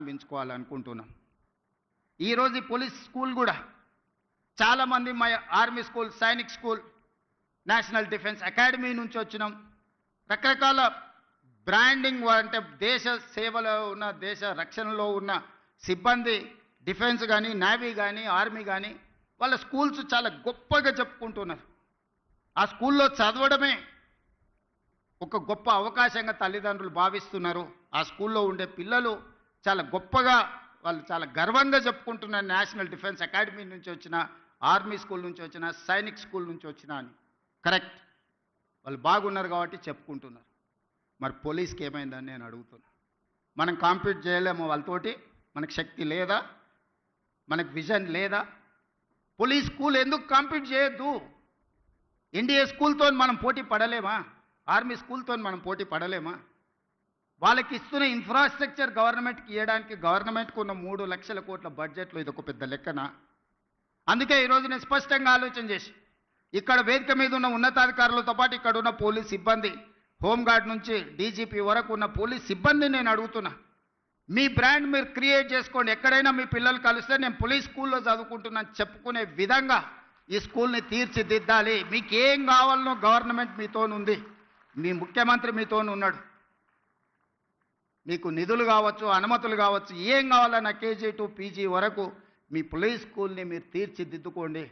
ప్రారంభించుకోవాలనుకుంటున్నాం. ఈరోజు ఈ police school కూడా చాలామంది మా army school, Sainik school, national defence academy నుంచి వచ్చినాం. రకరకాల బ్రాండింగ్ అంటే దేశ సేవలో ఉన్న, దేశ రక్షణలో ఉన్న సిబ్బంది, డిఫెన్స్ కానీ, నేవీ కానీ, ఆర్మీ కానీ వాళ్ళ స్కూల్స్ చాలా గొప్పగా చెప్పుకుంటున్నారు. ఆ స్కూల్లో చదవడమే ఒక గొప్ప అవకాశంగా తల్లిదండ్రులు భావిస్తున్నారు. ఆ స్కూల్లో ఉండే పిల్లలు చాలా గొప్పగా, వాళ్ళు చాలా గర్వంగా చెప్పుకుంటున్నారు. నేషనల్ డిఫెన్స్ అకాడమీ నుంచి వచ్చిన, ఆర్మీ స్కూల్ నుంచి వచ్చిన, సైనిక్ స్కూల్ నుంచి వచ్చిన అని. కరెక్ట్, వాళ్ళు బాగున్నారు కాబట్టి చెప్పుకుంటున్నారు. మరి పోలీస్కి ఏమైందని నేను అడుగుతున్నా. మనం కాంపీట్ చేయలేము వాళ్ళతోటి? మనకు శక్తి లేదా? మనకు విజన్ లేదా? పోలీస్ స్కూల్ ఎందుకు కాంపీట్ చేయొద్దు? ఎన్డీఏ స్కూల్తో మనం పోటీ పడలేమా? ఆర్మీ స్కూల్తో మనం పోటీ పడలేమా? వాళ్ళకి ఇస్తున్న ఇన్ఫ్రాస్ట్రక్చర్ గవర్నమెంట్కి ఇవ్వడానికి గవర్నమెంట్కు ఉన్న 3 లక్షల కోట్ల బడ్జెట్లో ఇది ఒక పెద్ద లెక్కన. అందుకే ఈరోజు నేను స్పష్టంగా ఆలోచన చేసి ఇక్కడ వేదిక మీద ఉన్న ఉన్నతాధికారులతో పాటు ఇక్కడ ఉన్న పోలీస్ సిబ్బంది, హోంగార్డ్ నుంచి డీజీపీ వరకు ఉన్న పోలీస్ సిబ్బందిని నేను అడుగుతున్నా, మీ బ్రాండ్ మీరు క్రియేట్ చేసుకోండి. ఎక్కడైనా మీ పిల్లలు కలిస్తే నేను పోలీస్ స్కూల్లో చదువుకుంటున్నాను చెప్పుకునే విధంగా ఈ స్కూల్ని తీర్చిదిద్దాలి. మీకు ఏం కావాలనో గవర్నమెంట్ మీతోనుంది, మీ ముఖ్యమంత్రి మీతోనున్నాడు. మీకు నిధులు కావచ్చు, అనుమతులు కావచ్చు, ఏం కావాలన్నా కేజీ టు పీజీ వరకు మీ పోలీస్ స్కూల్ని మీరు తీర్చిదిద్దుకోండి.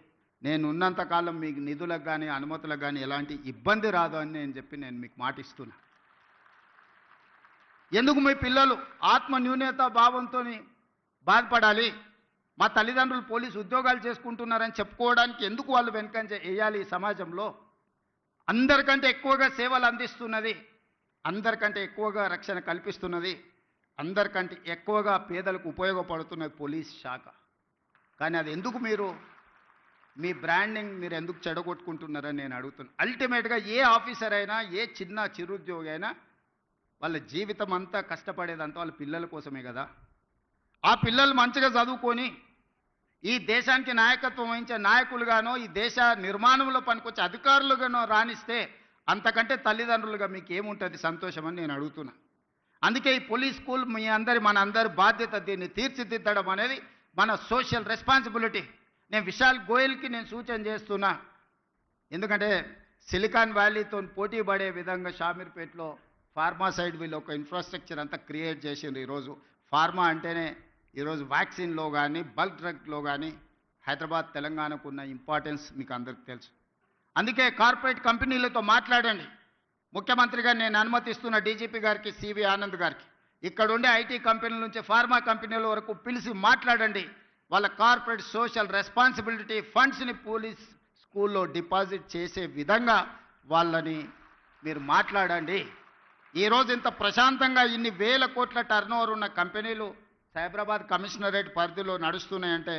నేను ఉన్నంతకాలం మీకు నిధులకు కానీ, అనుమతులకు కానీ ఎలాంటి ఇబ్బంది రాదు అని నేను మీకు మాటిస్తున్నా. ఎందుకు మీ పిల్లలు ఆత్మ న్యూనత భావంతో బాధపడాలి? మా తల్లిదండ్రులు పోలీసు ఉద్యోగాలు చేసుకుంటున్నారని చెప్పుకోవడానికి ఎందుకు వాళ్ళు వెనుకంజ వేయాలి? ఈ సమాజంలో అందరికంటే ఎక్కువగా సేవలు అందిస్తున్నది, అందరికంటే ఎక్కువగా రక్షణ కల్పిస్తున్నది, అందరికంటే ఎక్కువగా పేదలకు ఉపయోగపడుతున్నది పోలీస్ శాఖ. కానీ అది ఎందుకు మీరు మీ బ్రాండింగ్ మీరు ఎందుకు చెడగొట్టుకుంటున్నారని నేను అడుగుతున్నాను. అల్టిమేట్గా ఏ ఆఫీసర్ అయినా, ఏ చిన్న చిరుద్యోగి అయినా వాళ్ళ జీవితం అంతా కష్టపడేదంతా వాళ్ళ పిల్లల కోసమే కదా. ఆ పిల్లలు మంచిగా చదువుకొని ఈ దేశానికి నాయకత్వం వహించే నాయకులుగానో, ఈ దేశ నిర్మాణంలో పనికొచ్చే అధికారులుగానో రాణిస్తే అంతకంటే తల్లిదండ్రులుగా మీకు ఏముంటుంది సంతోషం అని నేను అడుగుతున్నా. అందుకే ఈ పోలీస్ స్కూల్ మన అందరి బాధ్యత. దీన్ని తీర్చిదిద్దడం అనేది మన సోషల్ రెస్పాన్సిబిలిటీ. నేను విశాల్ గోయల్కి నేను సూచన చేస్తున్నా. ఎందుకంటే సిలికాన్ వ్యాలీతో పోటీ పడే విధంగా షామీర్పేటలో ఫార్మా సైడ్ వీళ్ళు ఒక ఇన్ఫ్రాస్ట్రక్చర్ అంతా క్రియేట్ చేసిండ్రు. ఈరోజు ఫార్మా అంటేనే ఈరోజు వ్యాక్సిన్లో కానీ, బల్క్ డ్రగ్లో కానీ హైదరాబాద్, తెలంగాణకు ఉన్న ఇంపార్టెన్స్ మీకు అందరికీ తెలుసు. అందుకే కార్పొరేట్ కంపెనీలతో మాట్లాడండి. ముఖ్యమంత్రిగా నేను అనుమతిస్తున్న డీజీపీ గారికి, సివి ఆనంద్ గారికి, ఇక్కడ ఉండే ఐటీ కంపెనీల నుంచి ఫార్మా కంపెనీల వరకు పిలిచి మాట్లాడండి. వాళ్ళ కార్పొరేట్ సోషల్ రెస్పాన్సిబిలిటీ ఫండ్స్ని పోలీస్ స్కూల్లో డిపాజిట్ చేసే విధంగా వాళ్ళని మీరు మాట్లాడండి. ఈరోజు ఇంత ప్రశాంతంగా ఇన్ని వేల కోట్ల టర్నోవర్ ఉన్న కంపెనీలు సైబరాబాద్ కమిషనరేట్ పరిధిలో నడుస్తున్నాయంటే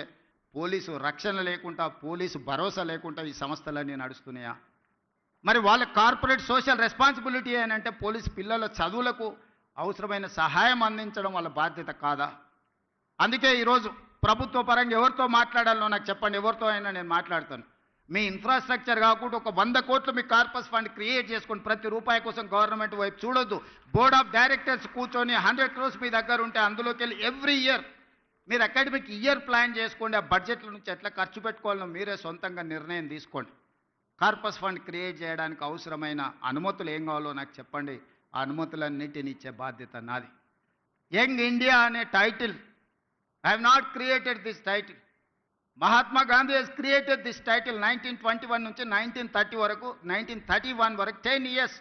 పోలీసు రక్షణ లేకుండా, పోలీసు భరోసా లేకుండా ఈ సంస్థలన్నీ నడుస్తున్నాయా? మరి వాళ్ళ కార్పొరేట్ సోషల్ రెస్పాన్సిబిలిటీ అంటే పోలీసు పిల్లల చదువులకు అవసరమైన సహాయం అందించడం వాళ్ళ బాధ్యత కాదా? అందుకే ఈరోజు ప్రభుత్వ పరంగా ఎవరితో మాట్లాడాలో నాకు చెప్పండి. ఎవరితో అయినా నేను మాట్లాడతాను. మీ ఇన్ఫ్రాస్ట్రక్చర్ కాకుండా ఒక 100 కోట్లు మీ కార్పస్ ఫండ్ క్రియేట్ చేసుకొని ప్రతి రూపాయి కోసం గవర్నమెంట్ వైపు చూడొద్దు. బోర్డ్ ఆఫ్ డైరెక్టర్స్ కూర్చొని 100 crores మీ దగ్గర ఉంటే అందులోకి వెళ్ళి ఎవ్రీ ఇయర్ మీరు అకాడమిక్ ఇయర్ ప్లాన్ చేసుకోండి. ఆ బడ్జెట్ల నుంచి ఎట్లా ఖర్చు పెట్టుకోవాలో మీరే సొంతంగా నిర్ణయం తీసుకోండి. కార్పస్ ఫండ్ క్రియేట్ చేయడానికి అవసరమైన అనుమతులు ఏం కావాలో నాకు చెప్పండి. ఆ అనుమతులన్నిటిని ఇచ్చే బాధ్యత నాది. యంగ్ ఇండియా అనే title, I have not created this title. Mahatma Gandhi has created this title 1921 నుంచి 1930 వరకు, 1931 వరకు 10 years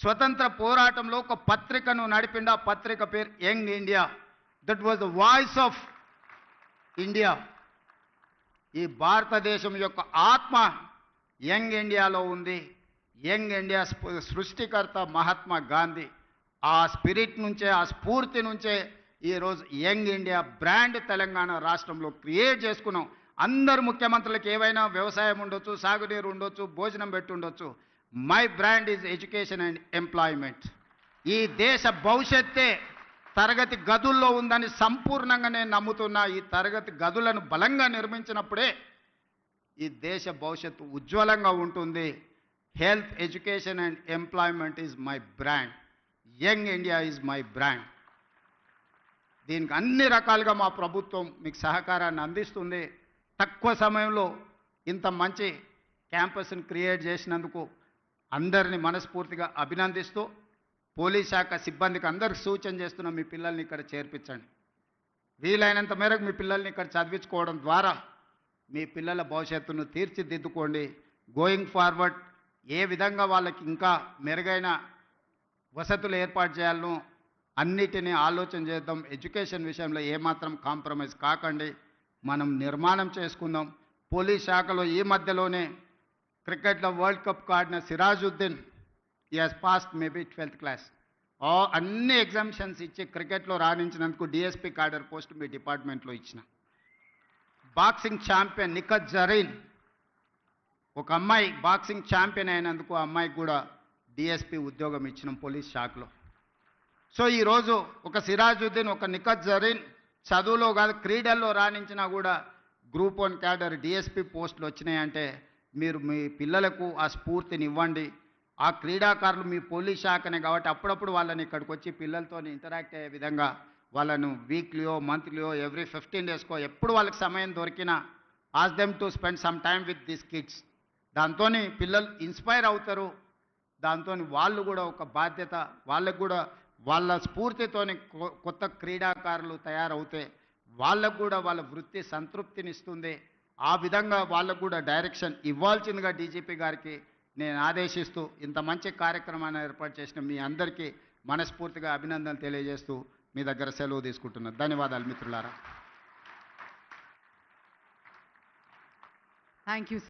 స్వతంత్ర పోరాటంలో ఒక పత్రికను నడిపిండు. ఆ పత్రిక పేరు young India. That was the voice of India. ఈ భారతదేశం యొక్క ఆత్మ యంగ్ ఇండియాలో ఉంది. యంగ్ ఇండియా సృష్టికర్త మహాత్మా గాంధీ. ఆ స్పిరిట్ నుంచే, ఆ స్ఫూర్తి నుంచే ఈరోజు యంగ్ ఇండియా బ్రాండ్ తెలంగాణ రాష్ట్రంలో క్రియేట్ చేసుకున్నాం. అందరు ముఖ్యమంత్రులకు ఏవైనా వ్యవసాయం ఉండొచ్చు, సాగునీరు ఉండొచ్చు, భోజనం పెట్టి ఉండొచ్చు. My brand is education and employment. ఈ దేశ భవిష్యత్తే తరగతి గదుల్లో ఉందని సంపూర్ణంగా నేను నమ్ముతున్నా. ఈ తరగతి గదులను బలంగా నిర్మించినప్పుడే ఈ దేశ భవిష్యత్తు ఉజ్వలంగా ఉంటుంది. Health, education and employment is my brand. Young India is my brand. దీనికి అన్ని రకాలుగా మా ప్రభుత్వం మీకు సహకారాన్ని అందిస్తుంది. తక్కువ సమయంలో ఇంత మంచి క్యాంపస్ని క్రియేట్ చేసినందుకు అందరినీ మనస్ఫూర్తిగా అభినందిస్తూ పోలీస్ శాఖ సిబ్బందికి అందరికి సూచన చేస్తున్న మీ పిల్లల్ని ఇక్కడ చేర్పించండి. వీలైనంత మేరకు మీ పిల్లల్ని ఇక్కడ చదివించుకోవడం ద్వారా మీ పిల్లల భవిష్యత్తును తీర్చిదిద్దుకోండి. గోయింగ్ ఫార్వర్డ్ ఏ విధంగా వాళ్ళకి ఇంకా మెరుగైన వసతులు ఏర్పాటు చేయాలనో అన్నిటినీ ఆలోచన చేద్దాం. ఎడ్యుకేషన్ విషయంలో ఏమాత్రం కాంప్రమైజ్ కాకండి. మనం నిర్మాణం చేసుకుందాం. పోలీస్ శాఖలో ఈ మధ్యలోనే క్రికెట్లో వరల్డ్ కప్ ఆడిన సిరాజుద్దీన్ ఈ has passed maybe 12th class. అన్ని ఎగ్జామిషన్స్ ఇచ్చి క్రికెట్లో రాణించినందుకు డిఎస్పీ కార్డర్ పోస్ట్ మీ డిపార్ట్మెంట్లో ఇచ్చిన. బాక్సింగ్ ఛాంపియన్ నిఖత్ జరీన్ ఒక అమ్మాయి బాక్సింగ్ ఛాంపియన్ అయినందుకు ఆ అమ్మాయికి కూడా డిఎస్పీ ఉద్యోగం ఇచ్చినాం పోలీస్ శాఖలో. సో ఈరోజు ఒక సిరాజుద్దీన్ ఒక నిఖత్ జరీన్ చదువులో కాదు క్రీడల్లో రాణించినా కూడా గ్రూప్ 1 క్యాడర్ డిఎస్పీ పోస్టులు వచ్చినాయంటే మీరు మీ పిల్లలకు ఆ స్ఫూర్తిని ఇవ్వండి. ఆ క్రీడాకారులు మీ పోలీస్ శాఖనే కాబట్టి అప్పుడప్పుడు వాళ్ళని ఇక్కడికి వచ్చి పిల్లలతో ఇంటరాక్ట్ అయ్యే విధంగా వాళ్ళను వీక్లీయో మంత్లీయో ఎవ్రీ 15 డేస్కో ఎప్పుడు వాళ్ళకి సమయం దొరికినా ask them to spend some time with this kids. దాంతో పిల్లలు ఇన్స్పైర్ అవుతారు. దాంతో వాళ్ళు కూడా ఒక బాధ్యత వాళ్ళకు కూడా వాళ్ళ స్ఫూర్తితోని కొత్త క్రీడాకారులు తయారవుతే వాళ్ళకు కూడా వాళ్ళ వృత్తి సంతృప్తినిస్తుంది. ఆ విధంగా వాళ్ళకు కూడా డైరెక్షన్ ఇవ్వాల్సిందిగా డీజీపీ గారికి నేను ఆదేశిస్తూ ఇంత మంచి కార్యక్రమాన్ని ఏర్పాటు చేసిన మీ అందరికీ మనస్ఫూర్తిగా అభినందనలు తెలియజేస్తూ మీ దగ్గర సెలవు తీసుకుంటున్నాను. ధన్యవాదాలు మిత్రులారా. Thank you.